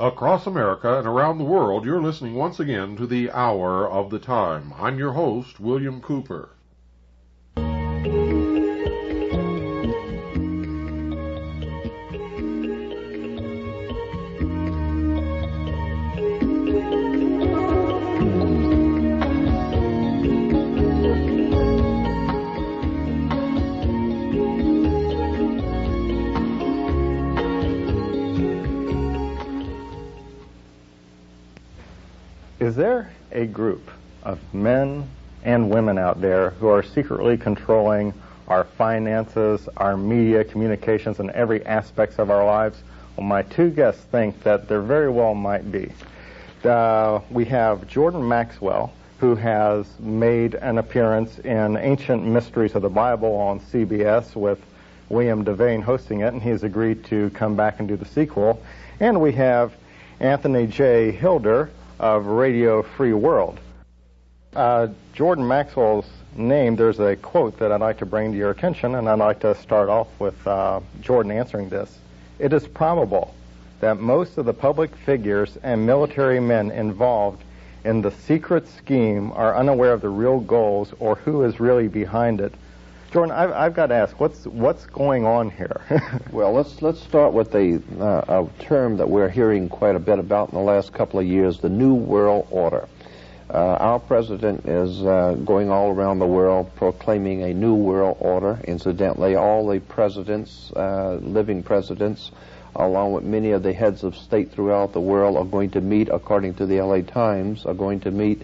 Across America and around the world, you're listening once again to the Hour of the Time. I'm your host, William Cooper. Is there a group of men and women out there who are secretly controlling our finances, our media, communications, and every aspect of our lives? Well, my two guests think that there very well might be. We have Jordan Maxwell, who has made an appearance in Ancient Mysteries of the Bible on CBS with William Devane hosting it, and he's agreed to come back and do the sequel. And we have Anthony J. Hilder of Radio Free World. Jordan Maxwell's name, there's a quote that I'd like to bring to your attention, and I'd like to start off with Jordan answering this. It is probable that most of the public figures and military men involved in the secret scheme are unaware of the real goals or who is really behind it. Jordan, I've got to ask, what's going on here? Well, let's start with a term that we're hearing quite a bit about in the last couple of years, the New World Order. Our president is going all around the world proclaiming a New World Order. Incidentally, all the presidents, living presidents, along with many of the heads of state throughout the world, are going to meet, according to the LA Times, are going to meet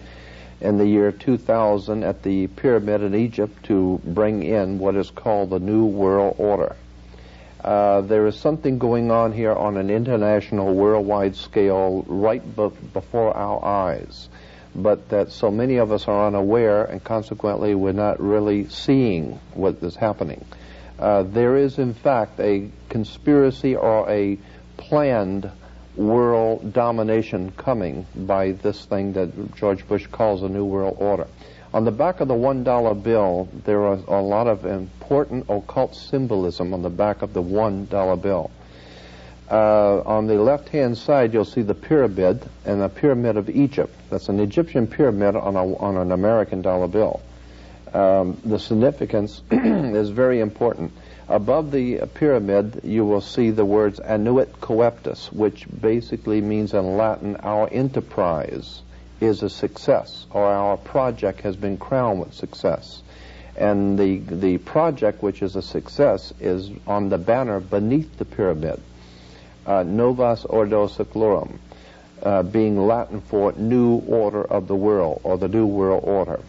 in the year 2000 at the pyramid in Egypt to bring in what is called the New World Order. There is something going on here on an international, worldwide scale right before our eyes, but that so many of us are unaware, and consequently we're not really seeing what is happening. There is, in fact, a conspiracy or a planned world domination coming by this thing that George Bush calls a New World Order. On the back of the $1 bill, there are a lot of important occult symbolism on the back of the $1 bill. On the left-hand side, you'll see the pyramid, and the pyramid of Egypt. That's an Egyptian pyramid on an American dollar bill. The significance is very important. Above the pyramid, you will see the words annuit coeptus, which basically means in Latin, our enterprise is a success, or our project has been crowned with success. And the project, which is a success, is on the banner beneath the pyramid, Novus Ordo Seclorum, being Latin for New Order of the World, or the New World Order.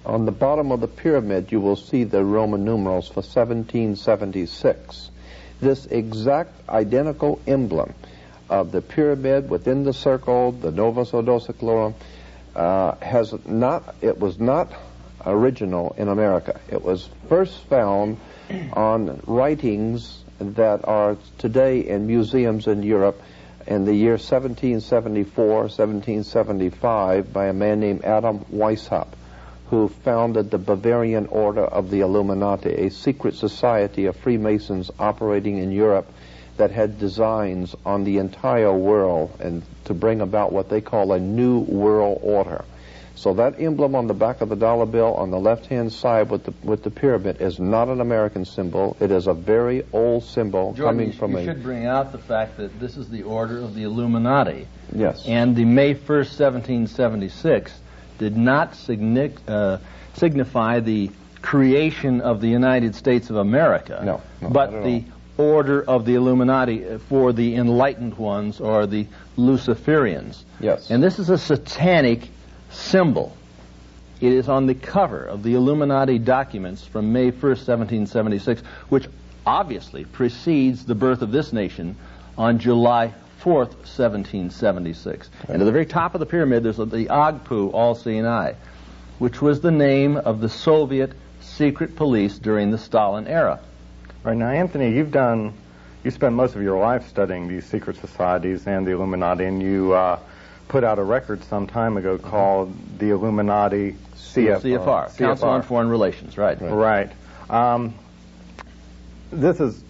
On the bottom of the pyramid, you will see the Roman numerals for 1776. This exact identical emblem of the pyramid within the circle, the Novus Ordo Seclorum, it was not original in America. It was first found on writings that are today in museums in Europe in the year 1774, 1775 by a man named Adam Weishaupt, who founded the Bavarian Order of the Illuminati, a secret society of Freemasons operating in Europe that had designs on the entire world and to bring about what they call a New World Order. So that emblem on the back of the dollar bill on the left-hand side with the pyramid is not an American symbol. It is a very old symbol coming from you should bring out the fact that this is the order of the Illuminati. Yes. And the May 1st, 1776 did not signify the creation of the United States of America. No, but the order of the Illuminati for the enlightened ones, or the Luciferians. Yes. And this is a satanic symbol. It is on the cover of the Illuminati documents from May 1st, 1776, which obviously precedes the birth of this nation on July 4th, 1776. Okay. And at the very top of the pyramid, there's the Agpu, all-seeing eye, which was the name of the Soviet secret police during the Stalin era. Right. Now, Anthony, you spent most of your life studying these secret societies and the Illuminati, and you put out a record some time ago called the Illuminati CFR, Council on Foreign Relations, right. Right. This is,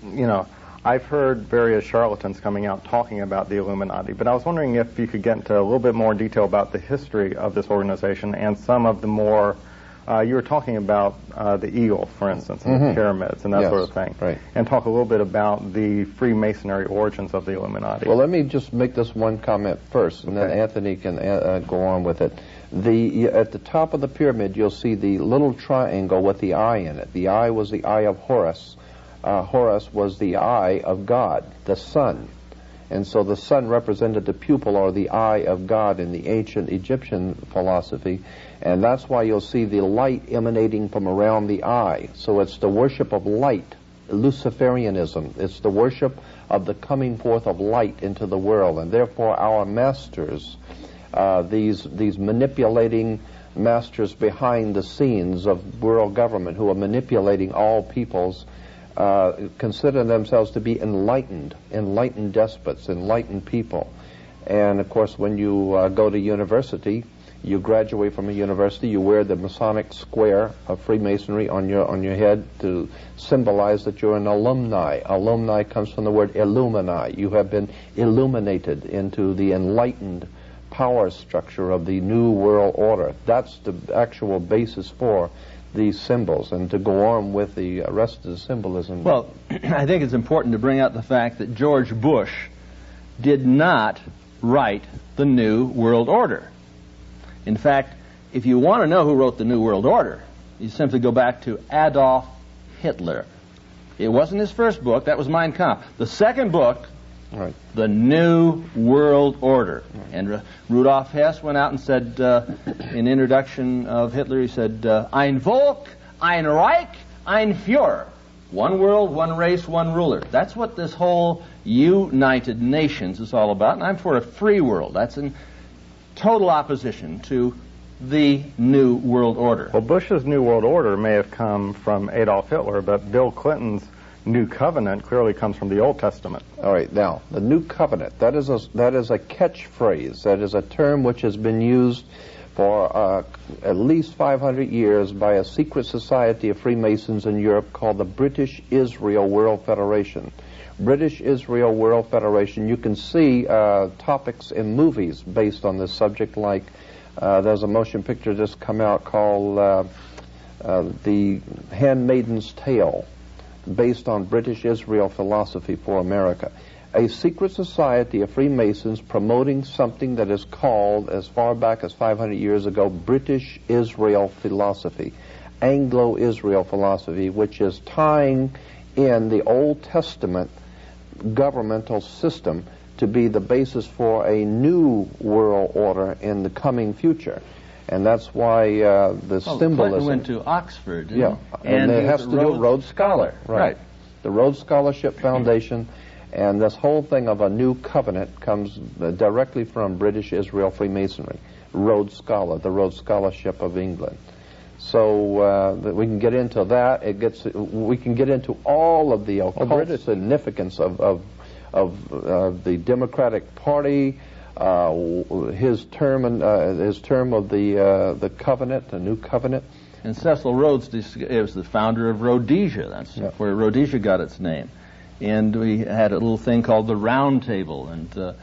I've heard various charlatans coming out talking about the Illuminati, but I was wondering if you could get into a little bit more detail about the history of this organization and some of the more, you were talking about the eagle, for instance, and the pyramids and that sort of thing, right. And talk a little bit about the Freemasonry origins of the Illuminati. Well, let me just make this one comment first, and then Anthony can go on with it. At the top of the pyramid, you'll see the little triangle with the eye in it. The eye was the eye of Horus. Horus was the eye of God, the sun. And so the sun represented the pupil, or the eye of God, in the ancient Egyptian philosophy. And that's why you'll see the light emanating from around the eye. So it's the worship of light, Luciferianism. It's the worship of the coming forth of light into the world. And therefore our masters, these manipulating masters behind the scenes of world government who are manipulating all peoples, consider themselves to be enlightened despots, enlightened people. And of course, when you go to university, you graduate from a university, you wear the Masonic square of Freemasonry on your head to symbolize that you're an alumni. Alumni comes from the word illumini. You have been illuminated into the enlightened power structure of the New World Order. That's the actual basis for these symbols. And to go on with the rest of the symbolism. Well, I think it's important to bring out the fact that George Bush did not write the New World Order. In fact, if you want to know who wrote the New World Order, you simply go back to Adolf Hitler. It wasn't his first book, that was Mein Kampf. The second book, right, the New World Order. Right. And Rudolf Hess went out and said, in introduction of Hitler, he said, Ein Volk, ein Reich, ein Führer. One world, one race, one ruler. That's what this whole United Nations is all about, and I'm for a free world. That's in total opposition to the New World Order. Well, Bush's New World Order may have come from Adolf Hitler, but Bill Clinton's New Covenant clearly comes from the Old Testament. All right, now, the New Covenant, that is a catchphrase. That is a term which has been used for at least 500 years by a secret society of Freemasons in Europe called the British Israel World Federation. British Israel World Federation, you can see topics in movies based on this subject, like there's a motion picture just come out called The Handmaid's Tale, based on British Israel philosophy for America. A secret society of Freemasons promoting something that is called, as far back as 500 years ago, British Israel philosophy, Anglo-Israel philosophy, which is tying in the Old Testament governmental system to be the basis for a new world order in the coming future. And that's why the symbolism... Clinton went to Oxford, didn't he? And it has to do with Rhodes Scholar. Right. The Rhodes Scholarship Foundation, and this whole thing of a new covenant comes directly from British Israel Freemasonry. Rhodes Scholar, the Rhodes Scholarship of England. So we can get into that. We can get into all of the occult significance of the Democratic Party, his term of the covenant, the new covenant. And Cecil Rhodes was the founder of Rhodesia. That's where Rhodesia got its name. And we had a little thing called the Round Table, and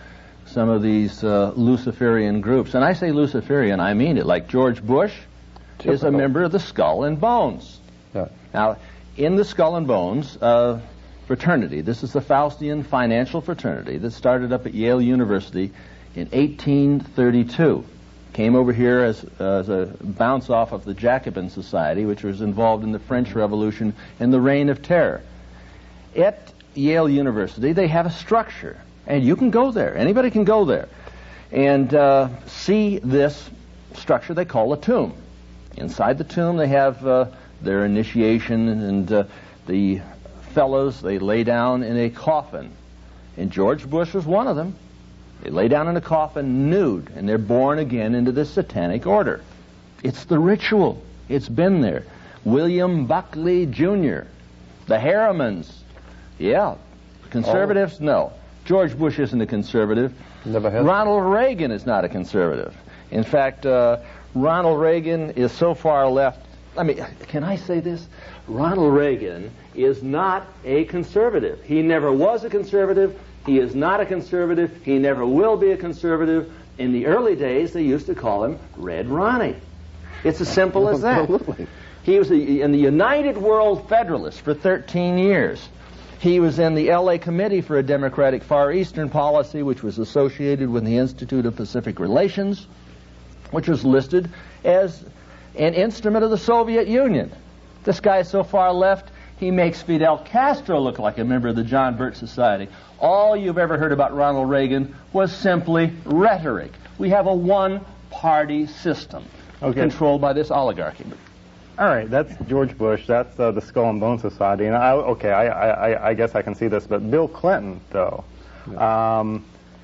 some of these Luciferian groups. And I say Luciferian, I mean it. Like George Bush is a member of the Skull and Bones. Yeah. Now, in the Skull and Bones fraternity, this is the Faustian financial fraternity that started up at Yale University in 1832. Came over here as a bounce off of the Jacobin Society, which was involved in the French Revolution and the Reign of Terror. At Yale University, they have a structure, and you can go there. Anybody can go there and see this structure they call a tomb. Inside the tomb, they have their initiation, and the fellows, they lay down in a coffin. And George Bush was one of them. They lay down in a coffin nude, and they're born again into this satanic order. It's the ritual. It's been there. William Buckley Jr., the Harrimans. Yeah. Conservatives? No. George Bush isn't a conservative. Never has. Ronald Reagan is not a conservative. In fact, Ronald Reagan is so far left. Can I say this? Ronald Reagan is not a conservative. He never was a conservative. He is not a conservative. He never will be a conservative. In the early days, they used to call him Red Ronnie. It's as simple as that. Absolutely. He was in the United World Federalists for 13 years. He was in the L.A. Committee for a Democratic Far Eastern Policy, which was associated with the Institute of Pacific Relations, which was listed as an instrument of the Soviet Union. This guy is so far left, he makes Fidel Castro look like a member of the John Birch Society. All you've ever heard about Ronald Reagan was simply rhetoric. We have a one-party system controlled by this oligarchy. All right, that's George Bush. That's the Skull and Bone Society. And I guess I can see this. But Bill Clinton, though,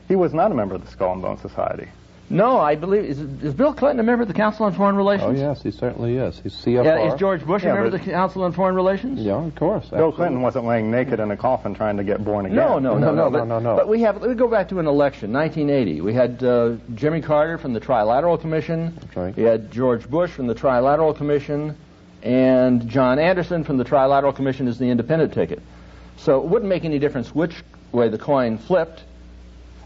he was not a member of the Skull and Bone Society. No, I believe, is Bill Clinton a member of the Council on Foreign Relations? Oh, yes, he certainly is. He's CFR. Yeah, is George Bush a member of the Council on Foreign Relations? Yeah, of course. Bill Clinton wasn't laying naked in a coffin trying to get born again. No. But we go back to an election, 1980. We had Jimmy Carter from the Trilateral Commission. That's right. We had George Bush from the Trilateral Commission, and John Anderson from the Trilateral Commission is the independent ticket. So it wouldn't make any difference which way the coin flipped.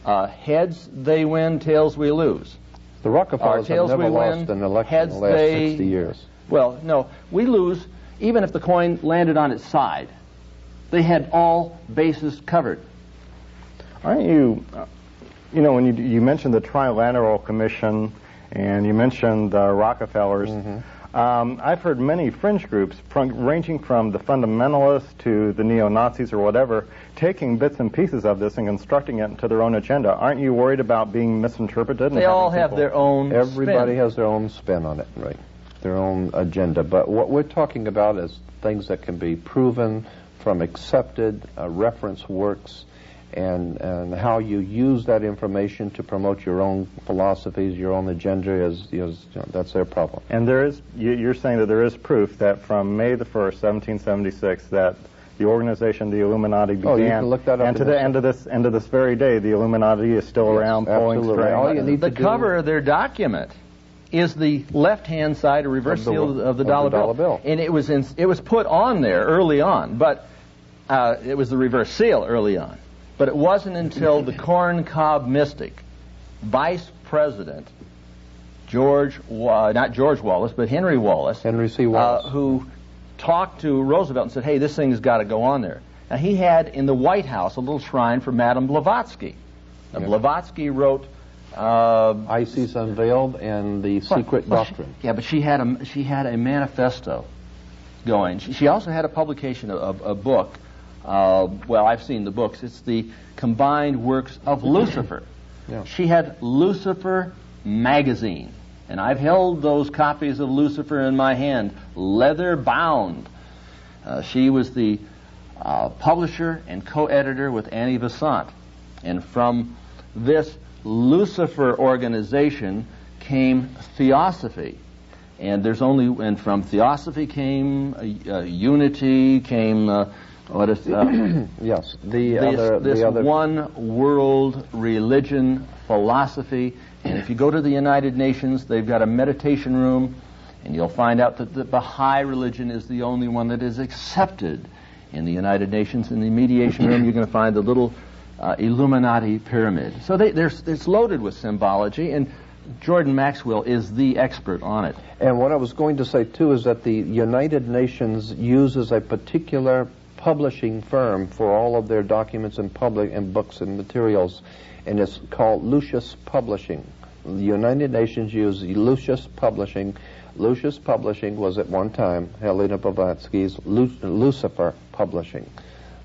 Heads, they win, tails, we lose. The Rockefellers have never lost an election in the last 60 years. Well, no, we lose even if the coin landed on its side. They had all bases covered. Aren't you, when you mentioned the Trilateral Commission and you mentioned the Rockefellers, I've heard many fringe groups, ranging from the fundamentalists to the neo-Nazis or whatever, taking bits and pieces of this and constructing it into their own agenda. Aren't you worried about being misinterpreted? They all have their own Everybody spin. has their own spin on it, right? Their own agenda. But what we're talking about is things that can be proven from accepted reference works, and how you use that information to promote your own philosophies, your own agenda, that's their problem. And you're saying that there is proof that from May the 1st, 1776, that the organization, the Illuminati, began. You can look that up. And to the end of this very day, the Illuminati is still around pulling strings. All you need the cover of their document is the left-hand side, a reverse seal of the dollar bill. And it was put on there early on, but it was the reverse seal early on. But it wasn't until the Corn Cob mystic, Vice President not George Wallace, but Henry Wallace, Henry C. Wallace, who talked to Roosevelt and said, hey, this thing's got to go on there. Now, he had in the White House a little shrine for Madame Blavatsky. Now, Blavatsky wrote Isis Unveiled and the Secret Doctrine. But she had a manifesto going. She also had a publication of a book. I've seen the books. It's the combined works of Lucifer. She had Lucifer magazine, and I've held those copies of Lucifer in my hand, leather bound. She was the publisher and co-editor with Annie Besant, and from this Lucifer organization came Theosophy, and from Theosophy came Unity, came yes, this one world religion philosophy. And if you go to the United Nations, they've got a meditation room, and you'll find out that the Baha'i religion is the only one that is accepted in the United Nations. In the mediation room, you're going to find the little Illuminati pyramid. So it's loaded with symbology, and Jordan Maxwell is the expert on it. And what I was going to say, too, is that the United Nations uses a particular publishing firm for all of their documents and books and materials, and it's called Lucius Publishing. The United Nations uses Lucius Publishing. Lucius Publishing was at one time Helena Blavatsky's Lucifer Publishing.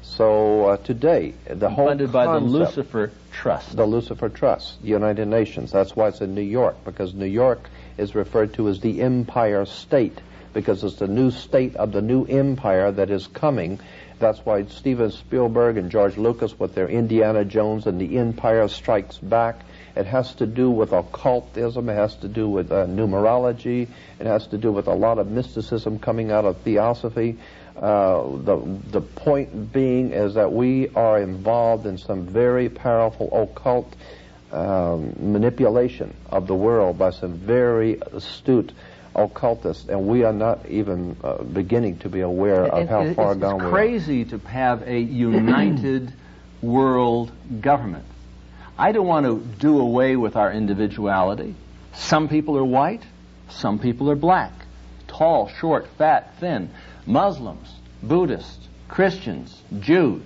So today, the whole funded by the Lucifer Trust. The Lucifer Trust, the United Nations. That's why it's in New York, because New York is referred to as the Empire State, because it's the new state of the new empire that is coming. That's why Steven Spielberg and George Lucas with their Indiana Jones and the Empire Strikes Back. It has to do with occultism. It has to do with numerology. It has to do with a lot of mysticism coming out of theosophy. The point being is that we are involved in some very powerful occult manipulation of the world by some very astute occultists, and we are not even beginning to be aware of how far gone we are. It's crazy to have a united world government. I don't want to do away with our individuality. Some people are white, some people are black, tall, short, fat, thin, Muslims, Buddhists, Christians, Jews.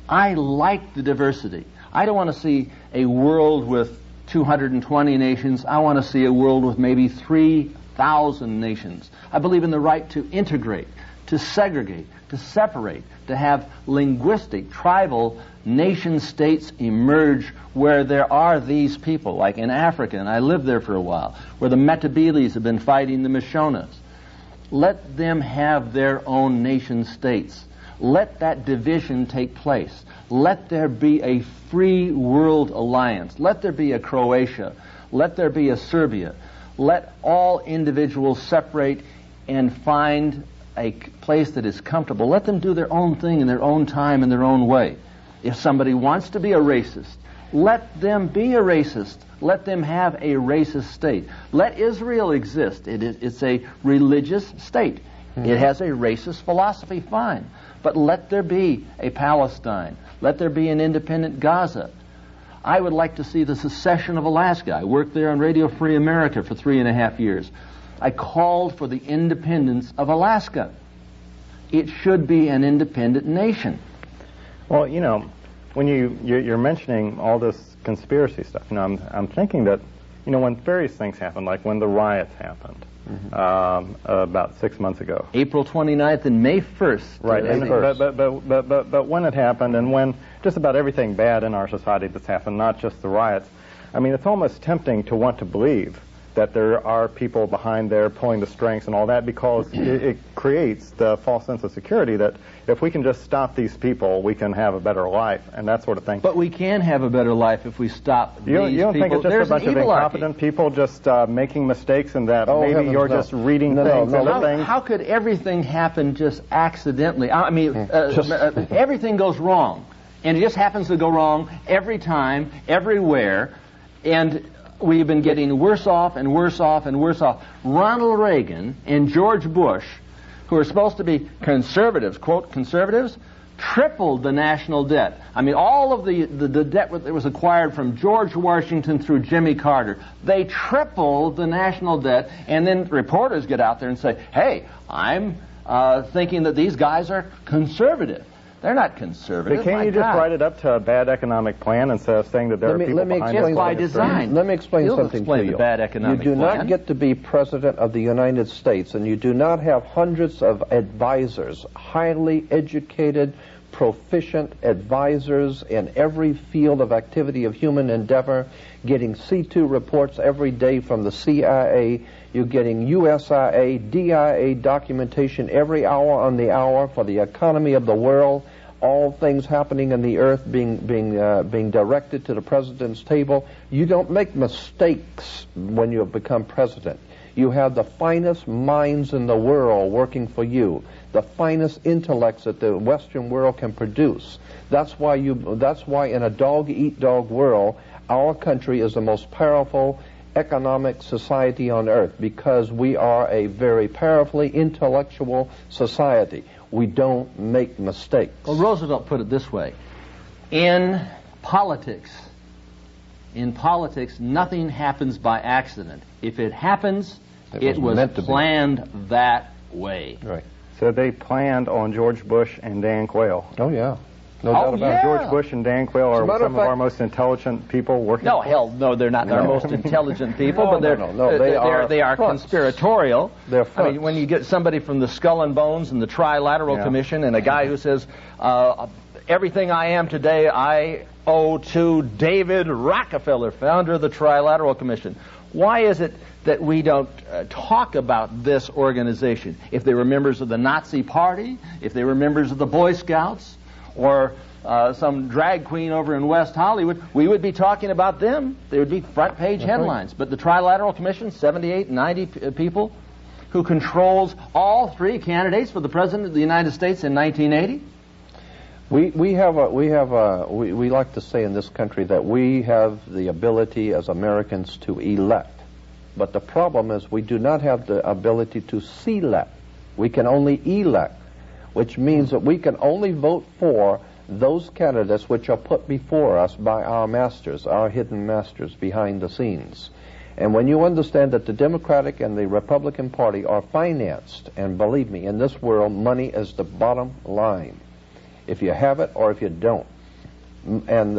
I like the diversity. I don't want to see a world with 220 nations. I want to see a world with maybe 3,000 nations. I believe in the right to integrate, to segregate, to separate, to have linguistic, tribal nation-states emerge where there are these people, like in Africa, and I lived there for a while, where the Metabeles have been fighting the Mashonas. Let them have their own nation-states. Let that division take place. Let there be a free world alliance. Let there be a Croatia. Let there be a Serbia. Let all individuals separate and find a place that is comfortable. Let them do their own thing in their own time, in their own way. If somebody wants to be a racist, let them be a racist. Let them have a racist state. Let Israel exist. It's a religious state. It has a racist philosophy, fine. But let there be a Palestine. Let there be an independent Gaza. I would like to see the secession of Alaska. I worked there on Radio Free America for 3.5 years. I called for the independence of Alaska. It should be an independent nation. Well, you know, when you're mentioning all this conspiracy stuff, you know, I'm thinking that, you know, when various things happen, like when the riots happened about 6 months ago, April 29th and May 1st. Right, and but when it happened, and when just about everything bad in our society that's happened, not just the riots, I mean, it's almost tempting to want to believe that there are people behind there pulling the strings and all that, because it creates the false sense of security that if we can just stop these people, we can have a better life and that sort of thing. But we can have a better life if we stop these people. You don't think it's just There's a bunch of incompetent people just making mistakes, and that maybe you're just reading things? How could everything happen just accidentally? I mean, everything goes wrong, and it just happens to go wrong every time, everywhere, and we've been getting worse off and worse off and worse off. Ronald Reagan and George Bush, who are supposed to be conservatives, quote, conservatives, tripled the national debt. I mean, all of the debt that was acquired from George Washington through Jimmy Carter, they tripled the national debt, and then reporters get out there and say, hey, I'm thinking that these guys are conservative. They're not conservative. But can't you just write it up to a bad economic plan instead of saying that there are people behind it? By design. Let me explain something to you. The bad economic you do plan. not get to be president of the United States, and you do not have hundreds of advisors, highly educated, proficient advisors in every field of activity of human endeavor, getting C2 reports every day from the CIA. You're getting USIA, DIA documentation every hour on the hour for the economy of the world. All things happening in the earth being directed to the president's table. You don't make mistakes when you have become president. You have the finest minds in the world working for you, the finest intellects that the Western world can produce. That's why in a dog-eat-dog world, our country is the most powerful economic society on earth, because we are a very powerfully intellectual society. We don't make mistakes. Well, Roosevelt put it this way. In politics. In politics, nothing happens by accident. If it happens, it was planned that way. Right. So they planned on George Bush and Dan Quayle. Oh, yeah. No doubt about it. George Bush and Dan Quayle are some of our most intelligent people working. No, hell, no, they're not our most intelligent people, but they are conspiratorial. They're I mean, when you get somebody from the Skull and Bones and the Trilateral Commission and a guy who says, everything I am today I owe to David Rockefeller, founder of the Trilateral Commission. Why is it that we don't talk about this organization? If they were members of the Nazi Party, if they were members of the Boy Scouts, or some drag queen over in West Hollywood, we would be talking about them. They would be front page headlines. But the Trilateral Commission, 78, 90 people, who controls all three candidates for the President of the United States in 1980? We like to say in this country that we have the ability as Americans to elect. But the problem is we do not have the ability to select. We can only elect, which means that we can only vote for those candidates which are put before us by our masters, our hidden masters behind the scenes. And when you understand that the Democratic and the Republican Party are financed, and believe me, in this world, money is the bottom line. If you have it or if you don't. And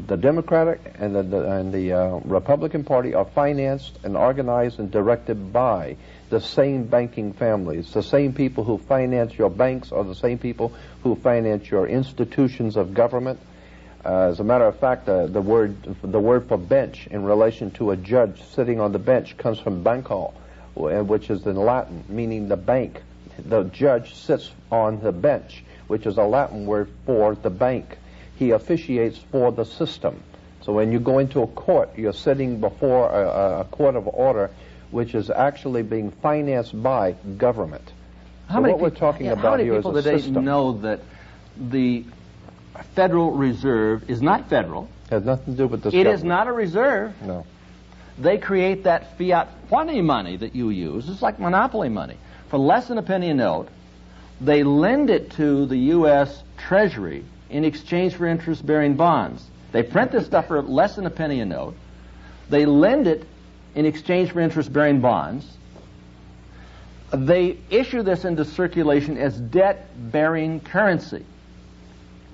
the Democratic and the Republican Party are financed and organized and directed by the same banking families. The same people who finance your banks are the same people who finance your institutions of government. As a matter of fact, the word for bench in relation to a judge sitting on the bench comes from banco, which is in Latin, meaning the bank. The judge sits on the bench, which is a Latin word for the bank. He officiates for the system. So when you go into a court, you're sitting before a court of order, which is actually being financed by government. How many people today know that the Federal Reserve is not federal? Has nothing to do with this. It is not a reserve. No. They create that fiat money that you use. It's like monopoly money. For less than a penny a note, they lend it to the U.S. Treasury in exchange for interest-bearing bonds. They print this stuff for less than a penny a note. They lend it in exchange for interest-bearing bonds. They issue this into circulation as debt-bearing currency.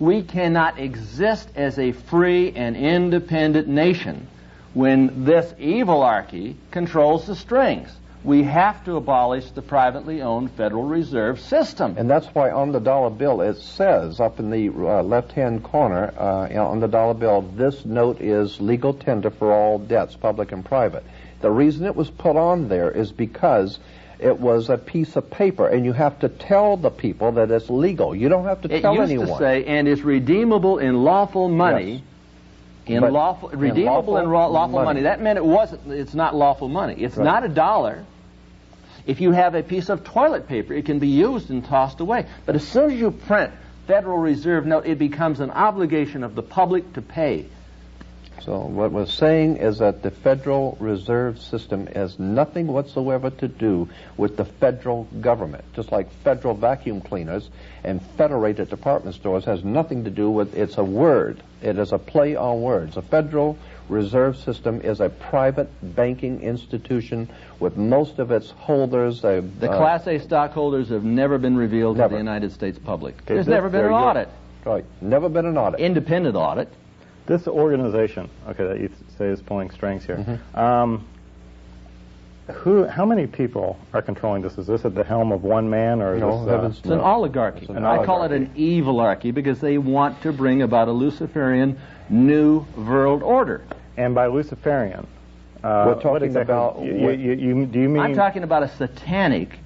We cannot exist as a free and independent nation when this evilarchy controls the strings. We have to abolish the privately owned Federal Reserve System. And that's why on the dollar bill it says up in the left-hand corner on the dollar bill, this note is legal tender for all debts, public and private. The reason it was put on there is because it was a piece of paper, and you have to tell the people that it's legal. You don't have to tell anyone. It used to say, and is redeemable in lawful money. Yes. Redeemable in lawful money. That meant it's not lawful money. It's not a dollar. If you have a piece of toilet paper, it can be used and tossed away. But as soon as you print Federal Reserve note, it becomes an obligation of the public to pay. So what we're saying is that the Federal Reserve System has nothing whatsoever to do with the federal government. Just like federal vacuum cleaners and federated department stores has nothing to do with, it's a word. It is a play on words. A Federal Reserve System is a private banking institution with most of its holders. The Class A stockholders have never been revealed to the United States public. There's never been an audit. Right. Never been an audit. Independent audit. This organization, okay, that you say is pulling strings here. Mm-hmm. How many people are controlling this? Is this at the helm of one man, or is this? It's an oligarchy. I call it an evilarchy because they want to bring about a Luciferian new world order. And by Luciferian, we're talking about. Do you mean? I'm talking about a satanic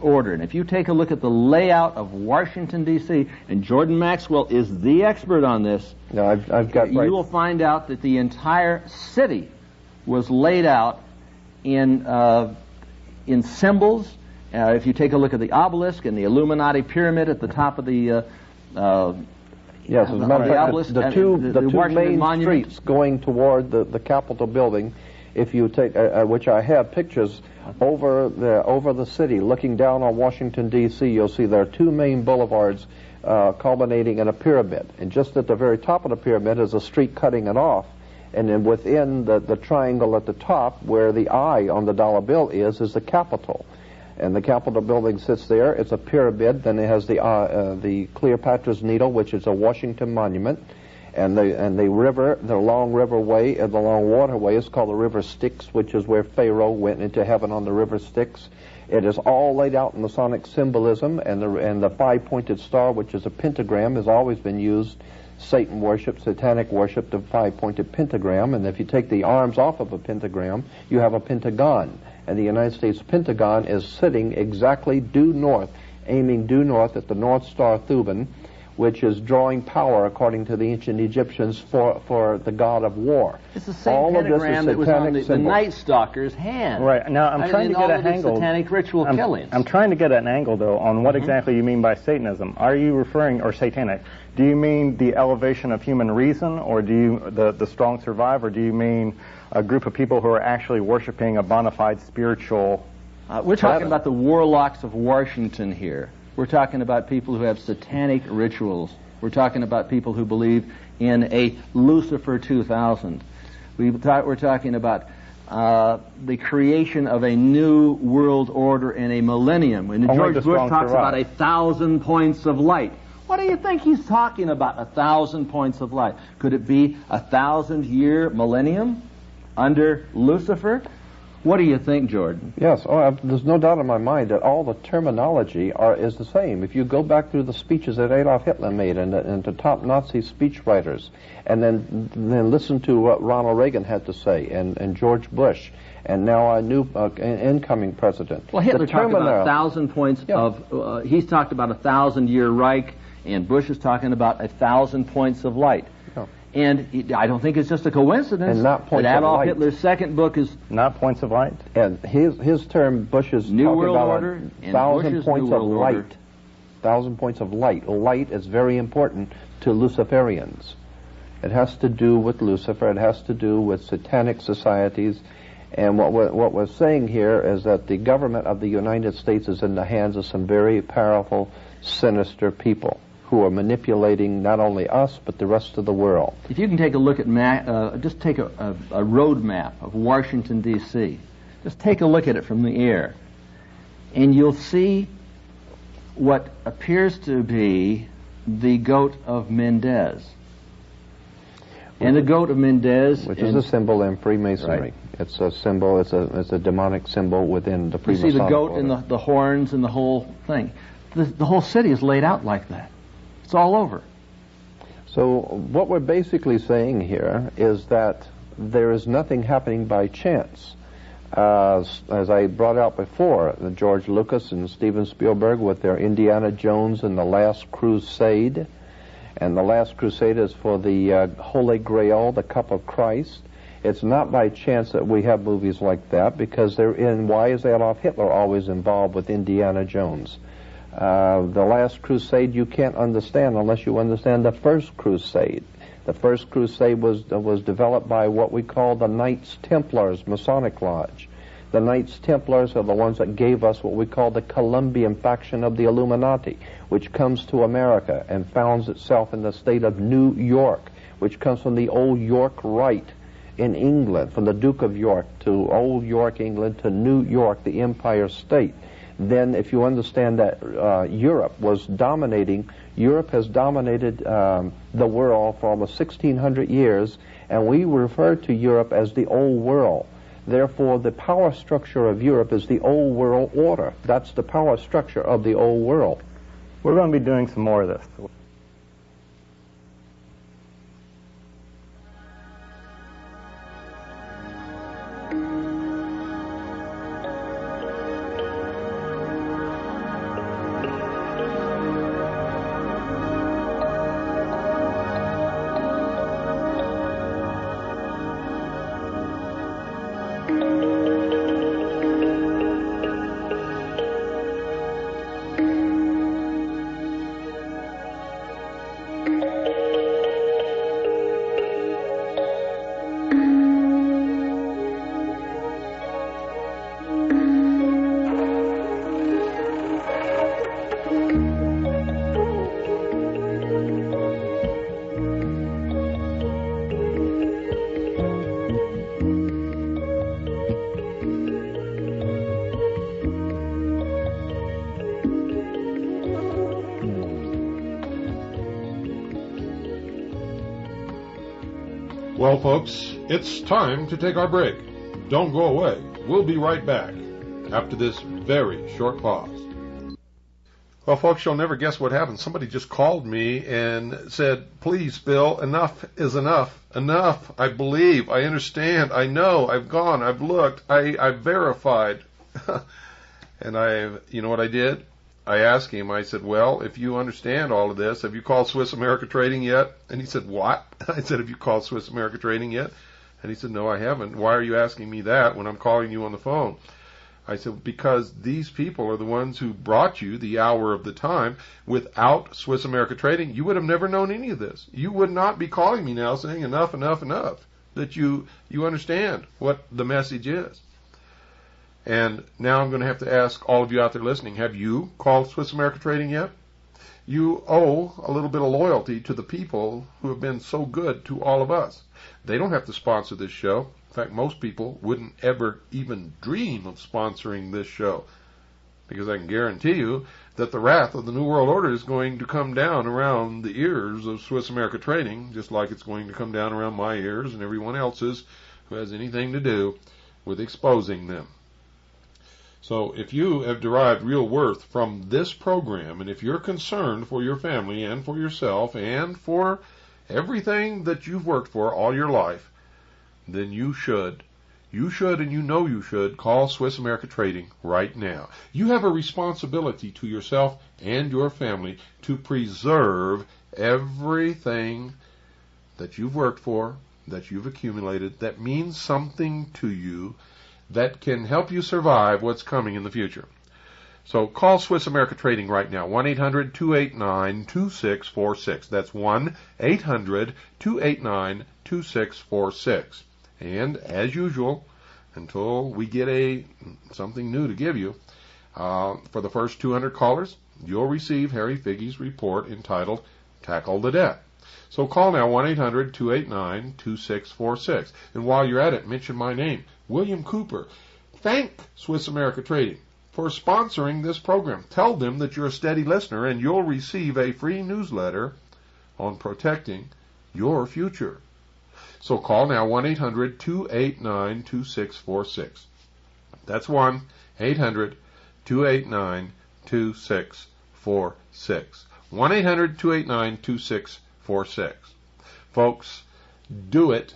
order. And if you take a look at the layout of Washington, D.C., and Jordan Maxwell is the expert on this, you will find out that the entire city was laid out in symbols. If you take a look at the obelisk and the Illuminati pyramid at the top of the yes, as a matter of fact, the two main streets going toward the Capitol building, if you take, which I have pictures over the city, looking down on Washington, D.C., you'll see there are two main boulevards culminating in a pyramid. And just at the very top of the pyramid is a street cutting it off. And then within the triangle at the top, where the eye on the dollar bill is the Capitol. And the Capitol building sits there. It's a pyramid. Then it has the Cleopatra's Needle, which is a Washington monument. And the river, the long riverway, and the long waterway is called the River Styx, which is where Pharaoh went into heaven on the River Styx. It is all laid out in Masonic symbolism, and the five-pointed star, which is a pentagram, has always been used. Satan worship, satanic worship, the five-pointed pentagram, and if you take the arms off of a pentagram, you have a pentagon. And the United States Pentagon is sitting exactly due north, aiming due north at the North Star Thuban, which is drawing power, according to the ancient Egyptians, for the god of war. It's the same pentagram that was on the Night Stalker's hand. Right. Now, I'm trying to get an angle. Satanic ritual killings. I'm trying to get an angle, though, on what exactly you mean by Satanism. Are you referring, or satanic, do you mean the elevation of human reason, or do you, the strong survive, or do you mean a group of people who are actually worshiping a bona fide spiritual... We're talking about the warlocks of Washington here. We're talking about people who have satanic rituals. We're talking about people who believe in a Lucifer 2000. We're talking about the creation of a new world order and a millennium. And George Bush talks about 1,000 points of light. What do you think he's talking about, 1,000 points of light? Could it be 1,000-year millennium under Lucifer? What do you think, Jordan? Yes, there's no doubt in my mind that all the terminology is the same. If you go back through the speeches that Adolf Hitler made and the top Nazi speechwriters, and then listen to what Ronald Reagan had to say, and George Bush, and now our new incoming president. Well, Hitler talked about 1,000 points of, he's talked about 1,000-year Reich, and Bush is talking about 1,000 points of light. And I don't think it's just a coincidence that Adolf Hitler's second book is... Not points of light? And his term, Bush is New talking World about Order 1,000 points of light. 1,000 points of light. Light is very important to Luciferians. It has to do with Lucifer. It has to do with satanic societies. And what we're saying here is that the government of the United States is in the hands of some very powerful, sinister people who are manipulating not only us, but the rest of the world. If you can take a look at, just take a road map of Washington, D.C. Just take a look at it from the air, and you'll see what appears to be the goat of Mendez. And the goat of Mendez... Which is a symbol in Freemasonry. Right. It's a symbol, it's a demonic symbol within the Freemasonic order. You see the goat order. and the horns and the whole thing. The whole city is laid out like that. It's all over. So what we're basically saying here is that there is nothing happening by chance. As I brought out before, George Lucas and Steven Spielberg with their Indiana Jones and the Last Crusade. And the Last Crusade is for the Holy Grail, the Cup of Christ. It's not by chance that we have movies like that, because they're in. Why is Adolf Hitler always involved with Indiana Jones? The Last Crusade you can't understand unless you understand the First Crusade. The First Crusade was developed by what we call the Knights Templars Masonic Lodge. The Knights Templars are the ones that gave us what we call the Columbian faction of the Illuminati, which comes to America and founds itself in the state of New York, which comes from the old York Rite in England, from the Duke of York to old York, England, to New York, the Empire State. Then if you understand that Europe has dominated the world for almost 1,600 years, and we refer to Europe as the Old World. Therefore, the power structure of Europe is the Old World Order. That's the power structure of the Old World. We're going to be doing some more of this. Well, folks, it's time to take our break. Don't go away. We'll be right back after this very short pause. Well, folks, you'll never guess what happened. Somebody just called me and said, please, Bill, enough is enough. Enough. I believe. I understand. I know. I've gone. I've looked. I've verified. And you know what I did? I asked him, I said, well, if you understand all of this, have you called Swiss America Trading yet? And he said, what? I said, have you called Swiss America Trading yet? And he said, no, I haven't. Why are you asking me that when I'm calling you on the phone? I said, because these people are the ones who brought you the hour of the time. Without Swiss America Trading, you would have never known any of this. You would not be calling me now saying enough, enough, enough, that you understand what the message is. And now I'm going to have to ask all of you out there listening, have you called Swiss America Trading yet? You owe a little bit of loyalty to the people who have been so good to all of us. They don't have to sponsor this show. In fact, most people wouldn't ever even dream of sponsoring this show, because I can guarantee you that the wrath of the New World Order is going to come down around the ears of Swiss America Trading, just like it's going to come down around my ears and everyone else's who has anything to do with exposing them. So if you have derived real worth from this program, and if you're concerned for your family and for yourself and for everything that you've worked for all your life, then you should and you know you should call Swiss America Trading right now. You have a responsibility to yourself and your family to preserve everything that you've worked for, that you've accumulated, that means something to you, that can help you survive what's coming in the future. So call Swiss America Trading right now, 1-800-289-2646. That's 1-800-289-2646. And as usual, until we get something new to give you, for the first 200 callers, you'll receive Harry Figge's report entitled Tackle the Debt. So call now, 1-800-289-2646. And while you're at it, mention my name, William Cooper. Thank Swiss America Trading for sponsoring this program. Tell them that you're a steady listener, and you'll receive a free newsletter on protecting your future. So call now, 1-800-289-2646. That's 1-800-289-2646. 1-800-289-2646. Folks, do it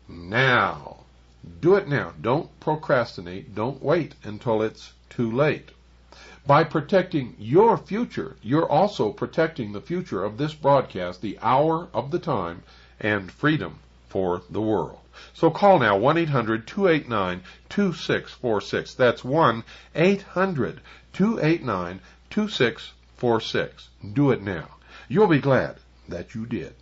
now. Do it now. Don't procrastinate. Don't wait until it's too late. By protecting your future, you're also protecting the future of this broadcast, the hour of the time, and freedom for the world. So call now, 1-800-289-2646. That's 1-800-289-2646. Do it now. You'll be glad that you did.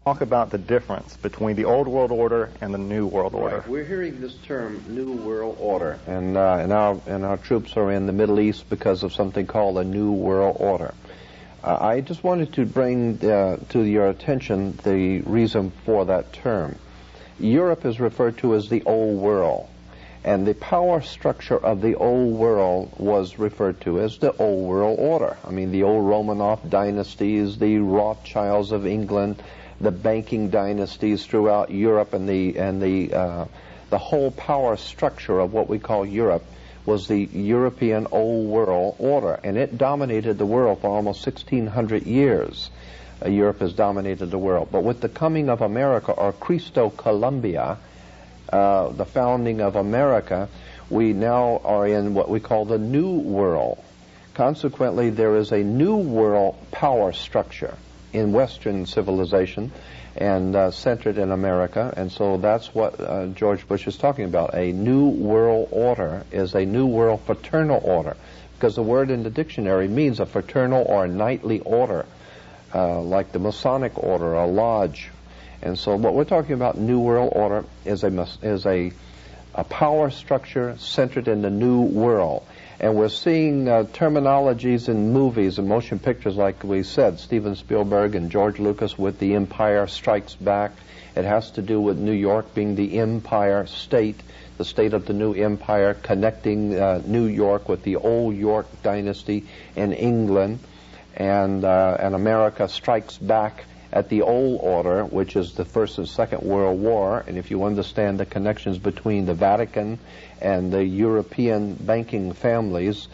Talk about the difference between the old world order and the new world order. Right. We're hearing this term New World Order, and our troops are in the Middle East because of something called a New World Order. I just wanted to bring to your attention the reason for that term. Europe is referred to as the Old World, and the power structure of the Old World was referred to as the Old World Order. I mean, the old Romanov dynasties, the Rothschilds of England, the banking dynasties throughout Europe, and the whole power structure of what we call Europe was the European Old World Order, and it dominated the world for almost 1,600 years. Europe has dominated the world. But with the coming of America, or Christo Columbia, the founding of America, we now are in what we call the New World. Consequently, there is a New World power structure in Western civilization and centered in America, and so that's what George Bush is talking about. A New World Order is a New World fraternal order, because the word in the dictionary means a fraternal or a knightly order, like the Masonic order, a lodge. And so what we're talking about, New World Order, is a a power structure centered in the new world. And we're seeing terminologies in movies and motion pictures, like we said, Steven Spielberg and George Lucas with The Empire Strikes Back. It has to do with New York being the empire state, the state of the new empire, connecting New York with the old York dynasty in England. And America strikes back at the old order, which is the First and Second World War. And if you understand the connections between the Vatican and the European banking families,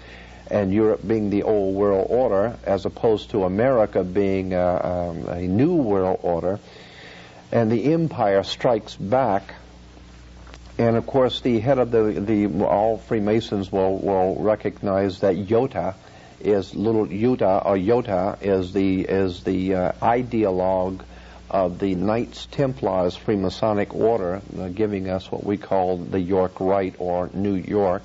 and Europe being the old world order, as opposed to America being a new world order, and the empire strikes back. And of course, the head of all Freemasons will recognize that Yotta is little Utah, or Yotta is the ideologue of the Knights Templars Freemasonic order, giving us what we call the York Rite, or New York.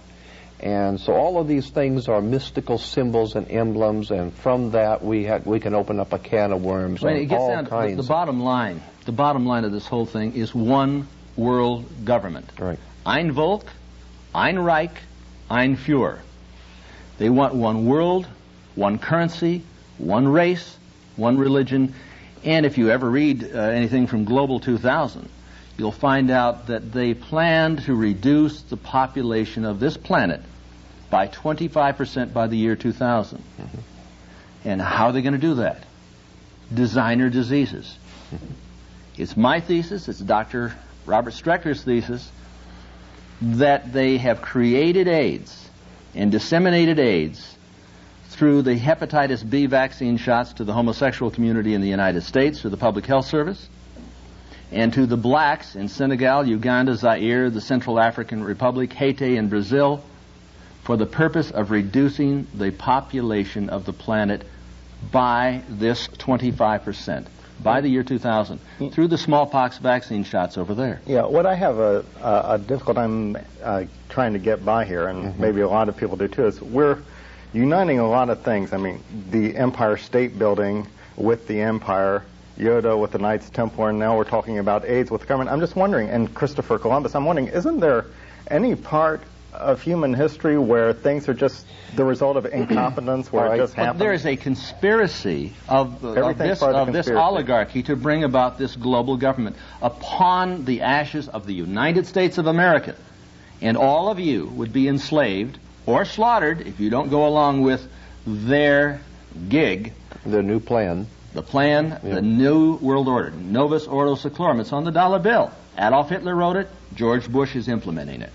And so all of these things are mystical symbols and emblems, and from that we can open up a can of worms. Well, it gets down to the bottom line. The bottom line of this whole thing is one world government. Right. Ein Volk, ein Reich, ein Führer. They want one world, one currency, one race, one religion. And if you ever read anything from Global 2000, you'll find out that they plan to reduce the population of this planet by 25% by the year 2000. Mm-hmm. And how are they going to do that? Designer diseases. Mm-hmm. It's my thesis, it's Dr. Robert Strecker's thesis, that they have created AIDS and disseminated AIDS through the hepatitis B vaccine shots to the homosexual community in the United States, through the Public Health Service, and to the blacks in Senegal, Uganda, Zaire, the Central African Republic, Haiti, and Brazil, for the purpose of reducing the population of the planet by this 25%, by the year 2000, through the smallpox vaccine shots over there. Yeah, what I have a difficult time trying to get by here, and maybe a lot of people do too, is we're uniting a lot of things. I mean, the Empire State Building with the Empire, Yoda with the Knights Templar, and now we're talking about AIDS with the government. I'm just wondering, and Christopher Columbus, I'm wondering, isn't there any part of human history where things are just the result of incompetence, where it just happens? There is a conspiracy of this oligarchy to bring about this global government upon the ashes of the United States of America. And all of you would be enslaved or slaughtered if you don't go along with their gig. The new plan. The plan, the New World Order, Novus Ordo Seclorum. It's on the dollar bill. Adolf Hitler wrote it. George Bush is implementing it.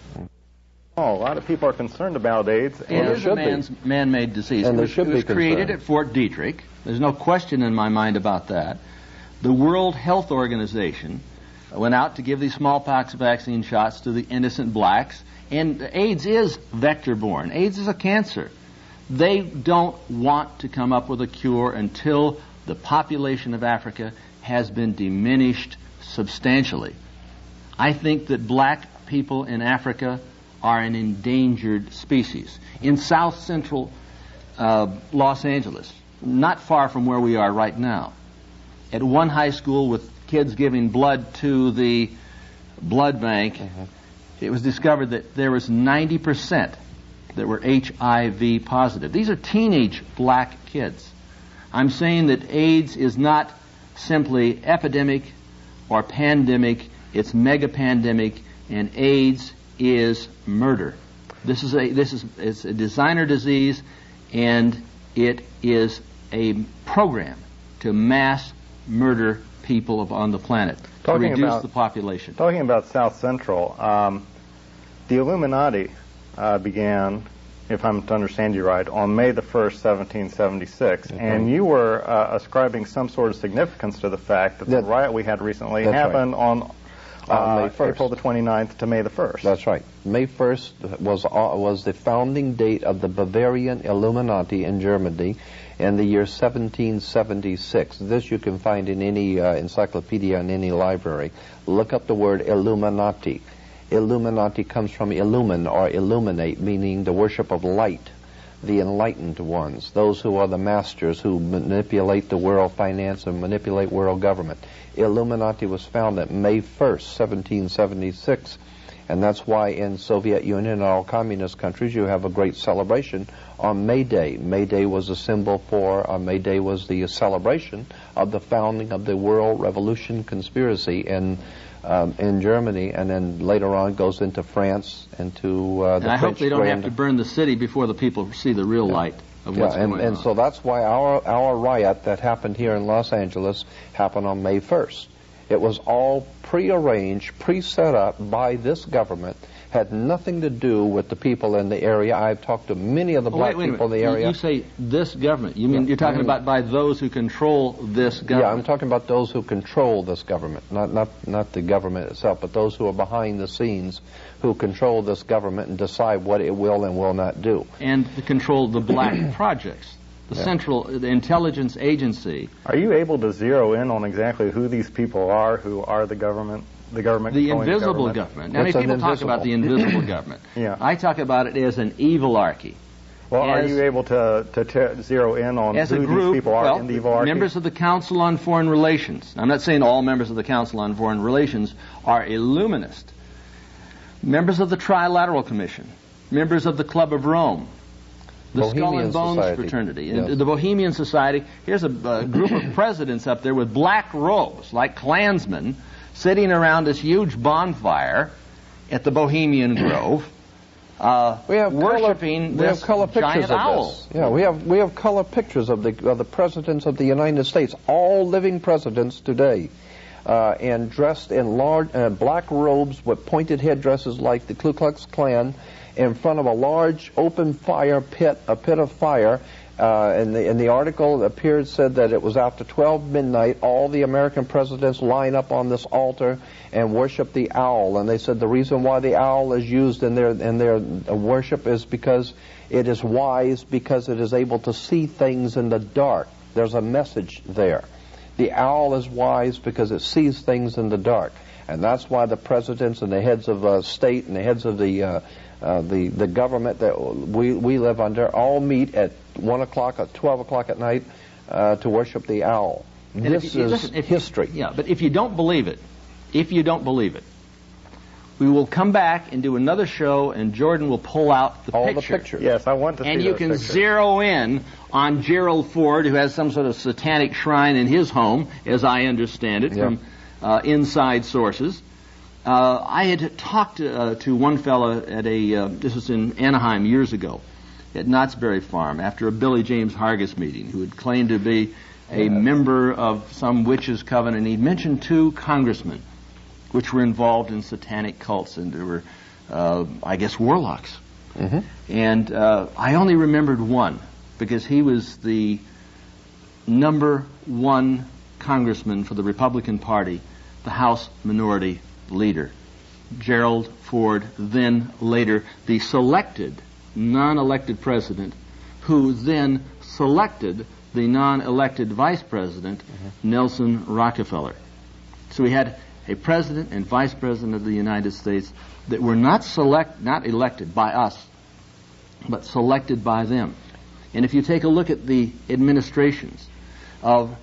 Oh, a lot of people are concerned about AIDS. It is a man-made disease. And it was created at Fort Detrick. There's no question in my mind about that. The World Health Organization went out to give these smallpox vaccine shots to the innocent blacks. And AIDS is vector-borne. AIDS is a cancer. They don't want to come up with a cure until the population of Africa has been diminished substantially. I think that black people in Africa are an endangered species. In south central Los Angeles, not far from where we are right now, at one high school with kids giving blood to the blood bank, it was discovered that there was 90% that were HIV positive. These are teenage black kids. I'm saying that AIDS is not simply epidemic or pandemic, it's mega-pandemic, and AIDS is murder. It's a designer disease, and it is a program to mass murder people on the planet, to reduce the population. Talking about South Central, the Illuminati began, if I'm to understand you right, on May the 1st, 1776, and you were ascribing some sort of significance to the fact that the riot we had recently happened on May 1st. April the 29th to May the 1st. That's right. May 1st was the founding date of the Bavarian Illuminati in Germany in the year 1776. This you can find in any encyclopedia in any library. Look up the word Illuminati. Illuminati comes from illumine or illuminate, meaning the worship of light, the enlightened ones, those who are the masters who manipulate the world finance and manipulate world government. Illuminati was founded May 1st, 1776, And that's why in Soviet Union and all communist countries you have a great celebration on May Day. May Day was a symbol for, May Day was the celebration of the founding of the World Revolution Conspiracy in Germany, and then later on goes into France and to the and I French hope they don't Grand. have to burn the city before the people see the real light of what's going on. And so that's why our riot that happened here in Los Angeles happened on May 1st. It was all prearranged, pre-set up by this government, had nothing to do with the people in the area. I've talked to many of the black people in the area. You say this government. You mean you're talking about by those who control this government? Yeah, I'm talking about those who control this government, not the government itself, but those who are behind the scenes who control this government and decide what it will and will not do. And to control the black projects. The intelligence agency. Are you able to zero in on exactly who these people are who are the government? The government. The invisible government. Now, people talk about the invisible government. Yeah. I talk about it as an evilarchy. Well, are you able to zero in on as who a group, these people are in the evilarchy? Members of the Council on Foreign Relations. I'm not saying all members of the Council on Foreign Relations are Illuminist. Members of the Trilateral Commission. Members of the Club of Rome. The Skull and Bones Society. Fraternity, Yes. The Bohemian Society. Here's a group of presidents up there with black robes, like Klansmen, sitting around this huge bonfire at the Bohemian Grove, worshiping this giant owl. Yeah, we have color pictures of the presidents of the United States, all living presidents today, and dressed in large black robes with pointed headdresses like the Ku Klux Klan, in front of a large open fire pit, a pit of fire. In the article, it appeared, said that it was after 12 midnight, all the American presidents line up on this altar and worship the owl. And they said the reason why the owl is used in their worship is because it is wise, because it is able to see things in the dark. There's a message there. The owl is wise because it sees things in the dark. And that's why the presidents and the heads of state and the heads of the government that we live under all meet at 1 o'clock or 12 o'clock at night to worship the owl. And this is history. Yeah, but if you don't believe it, we will come back and do another show, and Jordan will pull out the picture. Yes, I want to see and you can pictures. zero in on Gerald Ford, who has some sort of satanic shrine in his home, as I understand it, from inside sources. I had talked to one fellow at this was in Anaheim years ago, at Knott's Berry Farm, after a Billy James Hargis meeting, who had claimed to be a member of some witches' coven, and he mentioned 2 congressmen which were involved in satanic cults, and they were, I guess, warlocks. Mm-hmm. And I only remembered one, because he was the number 1 congressman for the Republican Party, the House Minority Leader, Gerald Ford, then later the selected, non-elected president, who then selected the non-elected vice president, Nelson Rockefeller. So we had a president and vice president of the United States that were not elected by us, but selected by them. And if you take a look at the administrations of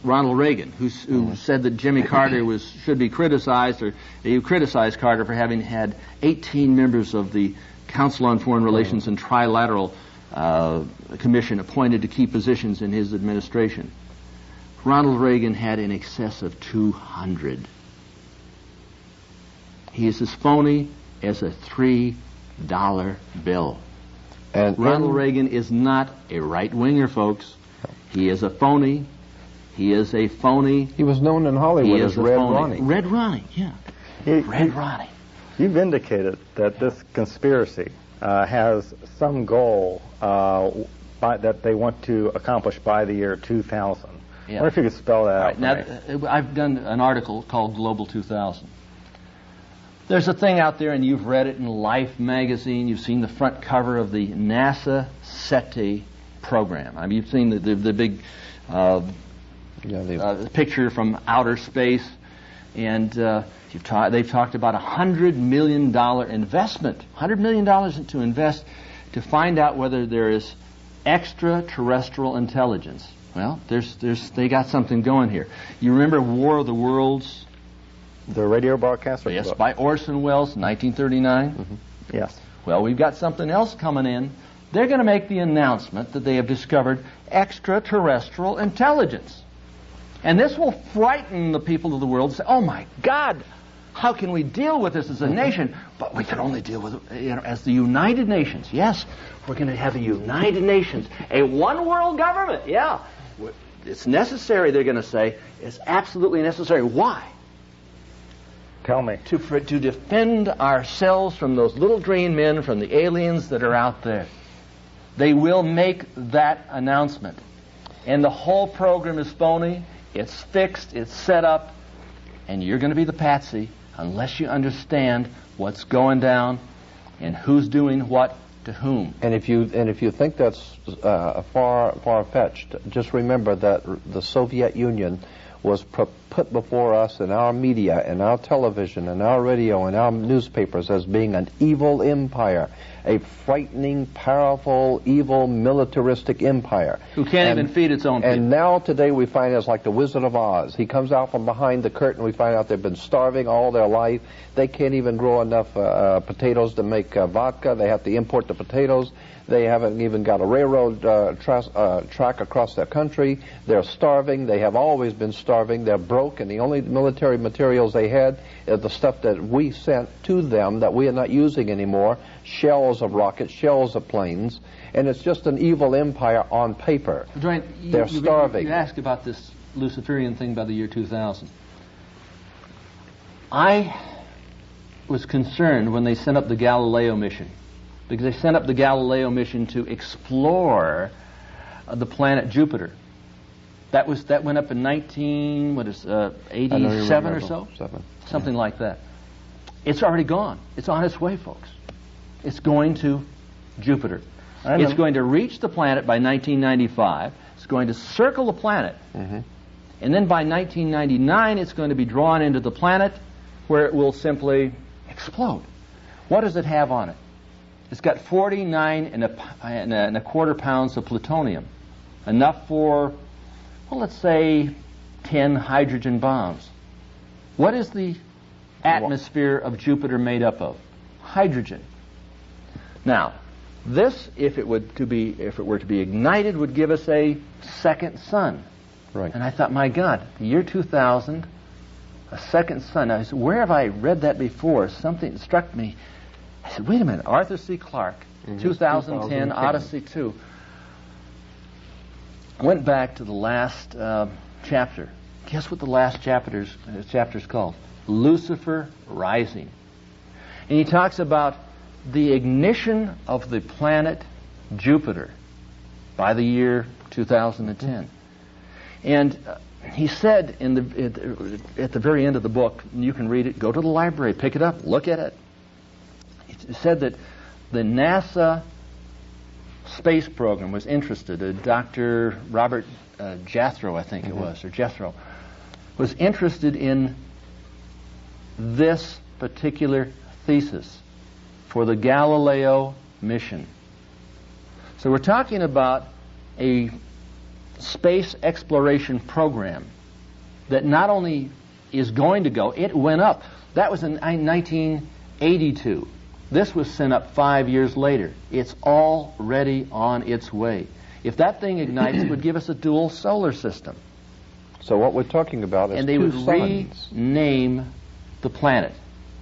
Ronald Reagan, who said that Jimmy Carter should be criticized, or he criticized Carter for having had 18 members of the Council on Foreign Relations and Trilateral Commission appointed to key positions in his administration. Ronald Reagan had in excess of 200. He is as phony as a $3 bill. And Ronald Reagan is not a right-winger, folks. He is a phony. He is a phony. He was known in Hollywood as Red Ronnie. Red Ronnie, yeah. Red Ronnie. You've indicated that this conspiracy has some goal that they want to accomplish by the year 2000. Yeah. I wonder if you could spell that out. Now, I've done an article called Global 2000. There's a thing out there, and you've read it in Life magazine. You've seen the front cover of the NASA SETI program. I mean, you've seen the big picture from outer space, and they've talked about $100 million investment. $100 million to invest to find out whether there is extraterrestrial intelligence. Well, they got something going here. You remember War of the Worlds? The radio broadcast? Or yes, by Orson Welles, 1939. Mm-hmm. Yes. Well, we've got something else coming in. They're going to make the announcement that they have discovered extraterrestrial intelligence. And this will frighten the people of the world and say, oh my God, how can we deal with this as a nation? But we can only deal with it as the United Nations. Yes, we're going to have the United Nations, a one-world government. Yeah, it's necessary, they're going to say. It's absolutely necessary. Why? Tell me. To defend ourselves from those little green men, from the aliens that are out there. They will make that announcement. And the whole program is phony. It's fixed. It's set up. And you're going to be the patsy unless you understand what's going down and who's doing what to whom. And if you think that's far-fetched, just remember that the Soviet Union was put before us in our media, in our television, in our radio, in our newspapers as being an evil empire, a frightening, powerful, evil, militaristic empire. Who can't even feed its own people. And now today we find it's like the Wizard of Oz. He comes out from behind the curtain, we find out they've been starving all their life. They can't even grow enough potatoes to make vodka. They have to import the potatoes. They haven't even got a railroad track across their country. They're starving. They have always been starving. They're broke, and the only military materials they had is the stuff that we sent to them that we are not using anymore, shells of rockets, shells of planes, and it's just an evil empire on paper. Dwayne, they're starving. You asked about this Luciferian thing by the year 2000. I was concerned when they sent up the Galileo mission, because they sent up the Galileo mission to explore the planet Jupiter. That went up in 87 or so? Something like that. It's already gone. It's on its way, folks. It's going to Jupiter. It's going to reach the planet by 1995. It's going to circle the planet. Mm-hmm. And then by 1999, it's going to be drawn into the planet where it will simply explode. What does it have on it? It's got 49 and a quarter pounds of plutonium, enough for, well, let's say 10 hydrogen bombs. What is the atmosphere of Jupiter made up of? Hydrogen. Now, this, if it were to be ignited, would give us a second sun. Right. And I thought, my God, the year 2000, a second sun. I said, where have I read that before? Something struck me. I said, wait a minute, Arthur C. Clarke, 2010, Odyssey 2. I went back to the last chapter. Guess what the last chapter's called? Lucifer Rising. And he talks about the ignition of the planet Jupiter by the year 2010. And he said at the very end of the book, and you can read it, go to the library, pick it up, look at it. He said that the NASA space program was interested, Dr. Robert Jethro, I think it was, or Jethro, was interested in this particular thesis for the Galileo mission. So we're talking about a space exploration program that not only is going to go, it went up. That was in 1982. This was sent up 5 years later. It's already on its way. If that thing ignites, it would give us a dual solar system. So what we're talking about is and they would rename the planet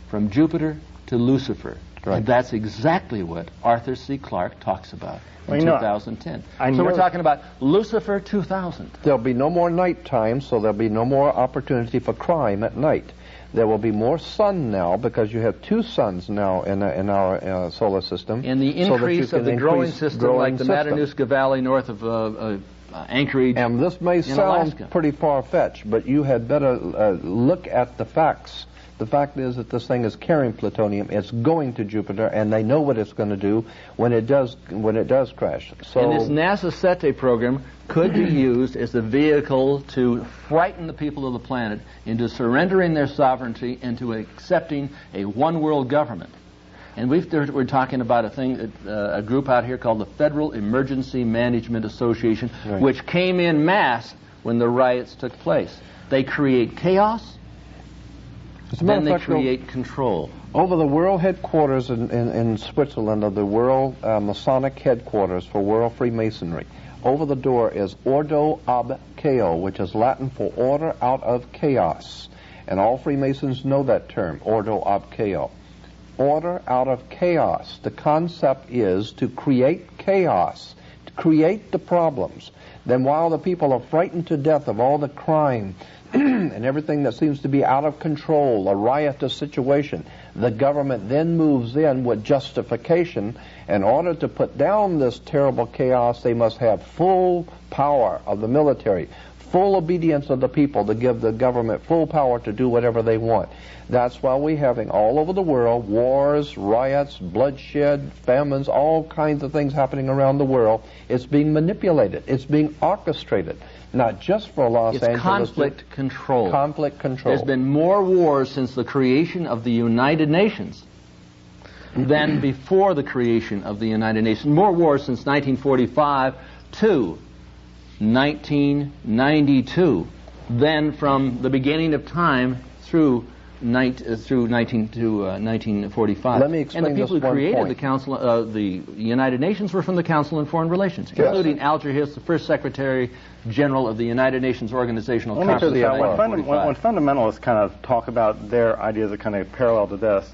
from Jupiter to Lucifer. Right. And that's exactly what Arthur C. Clarke talks about in 2010. So we're talking about Lucifer 2000. There'll be no more nighttime, so there'll be no more opportunity for crime at night. There will be more sun now because you have two suns now in our solar system. And the increase of the growing system, like the Matanuska Valley north of Anchorage. And this may sound Alaska. Pretty far-fetched, but you had better look at the facts. The fact is that this thing is carrying plutonium. It's going to Jupiter, and they know what it's going to do when it does crash. So, and this NASA SETE program could be used as a vehicle to frighten the people of the planet into surrendering their sovereignty and to accepting a one-world government. And we're talking about a group out here called the Federal Emergency Management Association, right, which came in mass when the riots took place. They create chaos. Then they create control. Over the world headquarters in Switzerland, of the world Masonic headquarters for world Freemasonry, over the door is Ordo ab Chao, which is Latin for order out of chaos. And all Freemasons know that term, Ordo ab Chao. Order out of chaos. The concept is to create chaos, to create the problems. Then while the people are frightened to death of all the crime and everything that seems to be out of control, a riotous situation, the government then moves in with justification. In order to put down this terrible chaos, they must have full power of the military, full obedience of the people to give the government full power to do whatever they want. That's why we're having all over the world wars, riots, bloodshed, famines, all kinds of things happening around the world. It's being manipulated. It's being orchestrated. Not just for Los Angeles. It's conflict control. Conflict control. There's been more wars since the creation of the United Nations than before the creation of the United Nations. More wars since 1945 to 1992 than from the beginning of time through 1945. Let me explain and the people this who created point. the Council, the United Nations, were from the Council on Foreign Relations, Yes. including Alger Hiss, the first Secretary General of the United Nations Organizational Let me Conference. put it this way. in When 1945. fundamentalists kind of talk about their ideas that kind of parallel to this,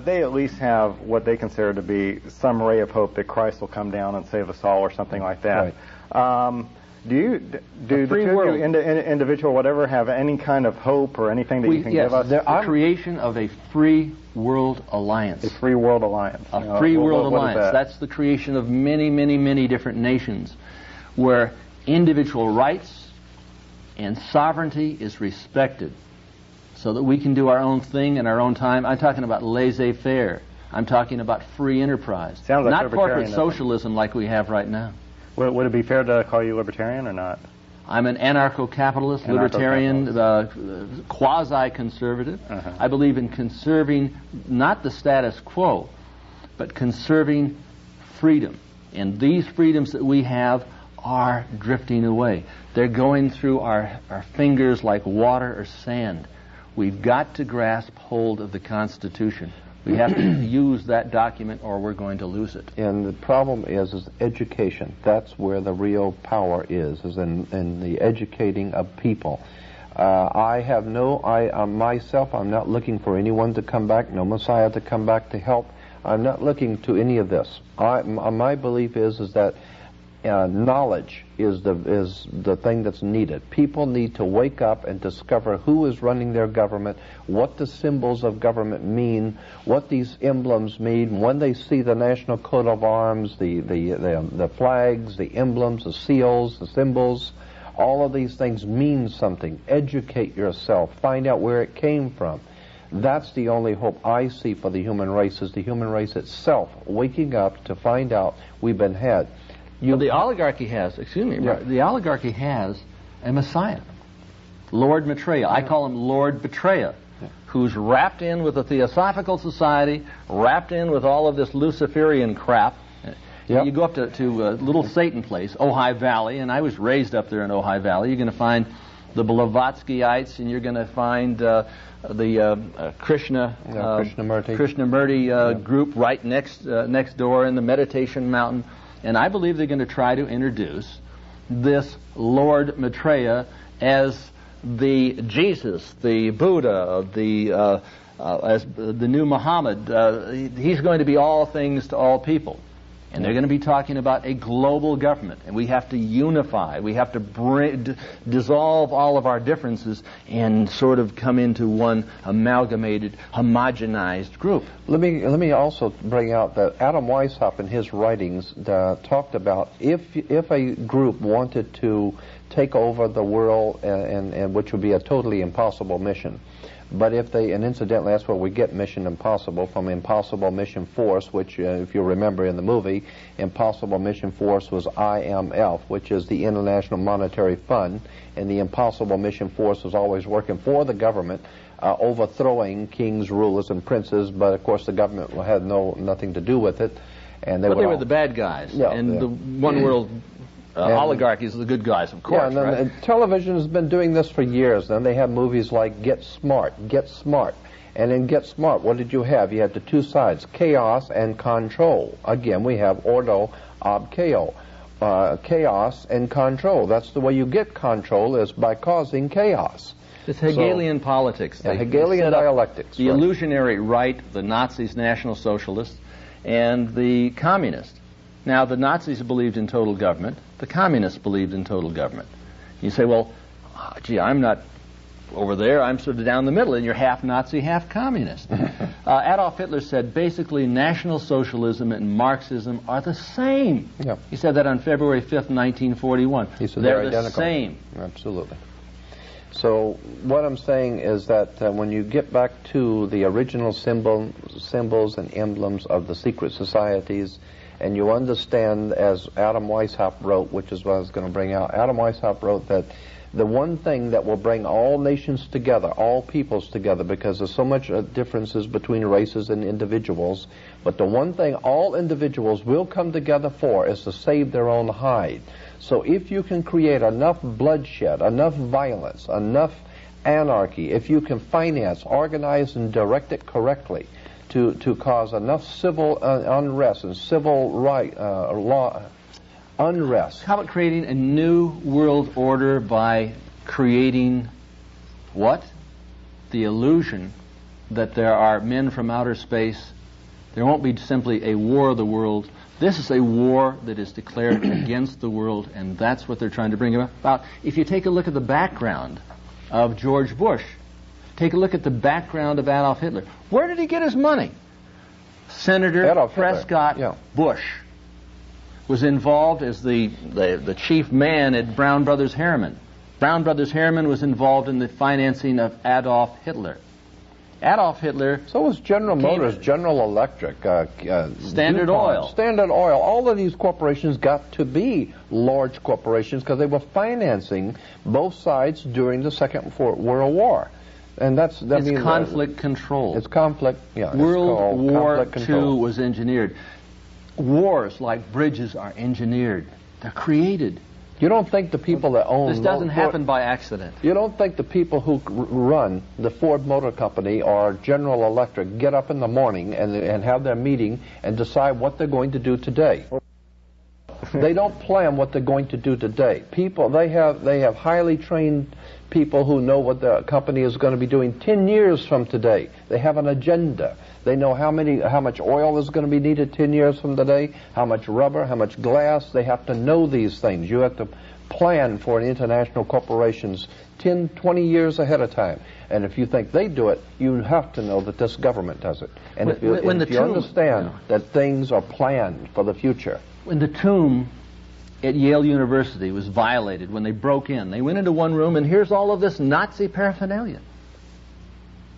they at least have what they consider to be some ray of hope that Christ will come down and save us all, or something like that. Right. Do the two of you, individual, whatever, have any kind of hope or anything that you can give us? The creation of a free world alliance. A free world alliance. A free world what is alliance. that? That's the creation of many, many, many different nations where individual rights and sovereignty is respected so that we can do our own thing in our own time. I'm talking about laissez-faire. I'm talking about free enterprise. Sounds like not corporate libertarianism. socialism like we have right now. Would it be fair to call you libertarian or not? I'm an anarcho-capitalist, libertarian, quasi-conservative. I believe in conserving not the status quo, but conserving freedom. And these freedoms that we have are drifting away. They're going through our fingers like water or sand. We've got to grasp hold of the Constitution. We have to use that document or we're going to lose it. And the problem is education. That's where the real power is in the educating of people. Myself, I'm not looking for anyone to come back, no Messiah to come back to help. I'm not looking to any of this. My belief is that knowledge is the thing that's needed. People need to wake up and discover who is running their government, what the symbols of government mean, what these emblems mean. When they see the national coat of arms, the flags, the emblems, the seals, the symbols, all of these things mean something. Educate yourself. Find out where it came from. That's the only hope I see for the human race, is the human race itself waking up to find out we've been had. Well, the oligarchy has, the oligarchy has a Messiah, Lord Maitreya. I call him Lord Betraya, who's wrapped in with the Theosophical Society, wrapped in with all of this Luciferian crap. Yep. You go up to a little Satan place, Ojai Valley, and I was raised up there in Ojai Valley. You're going to find the Blavatskyites, and you're going to find the Krishnamurti group right next door in the Meditation Mountain. And I believe they're going to try to introduce this Lord Maitreya as the Jesus, the Buddha, as the new Muhammad. He's going to be all things to all people. And they're going to be talking about a global government. And we have to unify. We have to dissolve all of our differences and sort of come into one amalgamated, homogenized group. Let me also bring out that Adam Weishaupt in his writings talked about if a group wanted to take over the world, and which would be a totally impossible mission. But if they, and incidentally, that's where we get Mission Impossible from Impossible Mission Force, which, if you remember in the movie, Impossible Mission Force was IMF, which is the International Monetary Fund, and the Impossible Mission Force was always working for the government, overthrowing kings, rulers, and princes, but of course the government had nothing to do with it. And they were the bad guys, the one world oligarchies are the good guys, of course. Yeah, and then right? Television has been doing this for years. Then they have movies like Get Smart, Get Smart. And in Get Smart, what did you have? You had the two sides, chaos and control. Again, we have ordo ab chaos, chaos and control. That's the way you get control, is by causing chaos. It's Hegelian politics. Yeah, Hegelian dialectics. The illusionary right, the Nazis, National Socialists, and the communists. Now, the Nazis believed in total government. The communists believed in total government. You say, well, gee, I'm not over there. I'm sort of down the middle, and you're half Nazi, half communist. Adolf Hitler said, basically, National Socialism and Marxism are the same. Yeah. He said that on February 5th, 1941. He said they're identical. The same. Absolutely. So what I'm saying is that when you get back to the original symbols and emblems of the secret societies, and you understand, as Adam Weishaupt wrote, which is what I was going to bring out, Adam Weishaupt wrote that the one thing that will bring all nations together, all peoples together, because there's so much differences between races and individuals, but the one thing all individuals will come together for is to save their own hide. So if you can create enough bloodshed, enough violence, enough anarchy, if you can finance, organize, and direct it correctly to cause enough civil unrest and civil law unrest. How about creating a new world order by creating what? The illusion that there are men from outer space. There won't be simply a war of the world. This is a war that is declared against the world, and that's what they're trying to bring about. If you take a look at the background of George Bush, take a look at the background of Adolf Hitler. Where did he get his money? Senator Adolf Prescott Hitler. Yeah. Bush was involved as the chief man at Brown Brothers Harriman. Brown Brothers Harriman was involved in the financing of Adolf Hitler. Adolf Hitler... So was General Motors, General Electric, Standard DuPont, Oil. Standard Oil. All of these corporations got to be large corporations because they were financing both sides during the Second World War. And it's conflict control. It's conflict, yeah. World War II II was engineered. Wars like bridges are engineered. They're created. You don't think the people that own... This doesn't happen by accident. You don't think the people who run the Ford Motor Company or General Electric get up in the morning and have their meeting and decide what they're going to do today? They don't plan what they're going to do today. People, they have highly trained people who know what the company is going to be doing 10 years from today. They have an agenda. They know how much oil is going to be needed 10 years from today, how much rubber, how much glass. They have to know these things. You have to plan for an international corporations 10, 20 years ahead of time. And if you think they do it, you have to know that this government does it. And if you understand that things are planned for the future. When the tomb at Yale University was violated, when they broke in, they went into one room and here's all of this Nazi paraphernalia.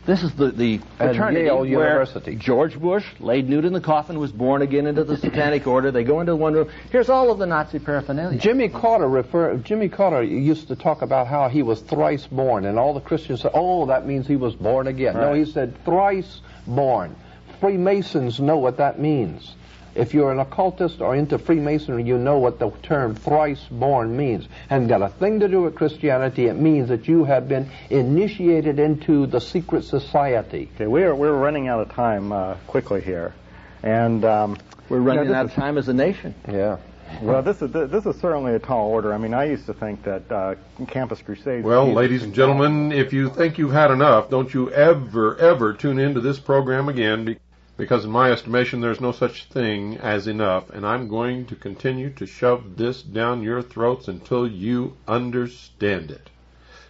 This is the fraternity Yale where University. George Bush, laid nude in the coffin, was born again into the Satanic Order. They go into one room. Here's all of the Nazi paraphernalia. Jimmy Carter used to talk about how he was thrice born, and all the Christians said, "Oh, that means he was born again." Right. No, he said thrice born. Freemasons know what that means. If you're an occultist or into Freemasonry, you know what the term thrice born means. Hasn't got a thing to do with Christianity. It means that you have been initiated into the secret society. Okay, we're running out of time quickly here, and we're running out of time as a nation. Yeah. Well, this is certainly a tall order. I mean, I used to think that Campus Crusades... Well, ladies and gentlemen, if you think you've had enough, don't you ever tune into this program again, because in my estimation there's no such thing as enough, and I'm going to continue to shove this down your throats until you understand it.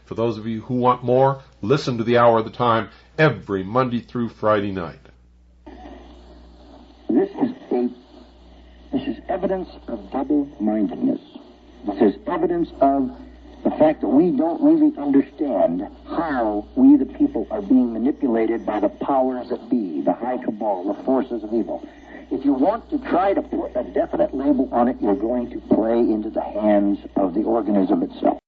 For those of you who want more, listen to the Hour of the Time every Monday through Friday night. This is evidence of double-mindedness. This is evidence of the fact that we don't really understand how we, the people, are being manipulated by the powers that be, the high cabal, the forces of evil. If you want to try to put a definite label on it, you're going to play into the hands of the organism itself.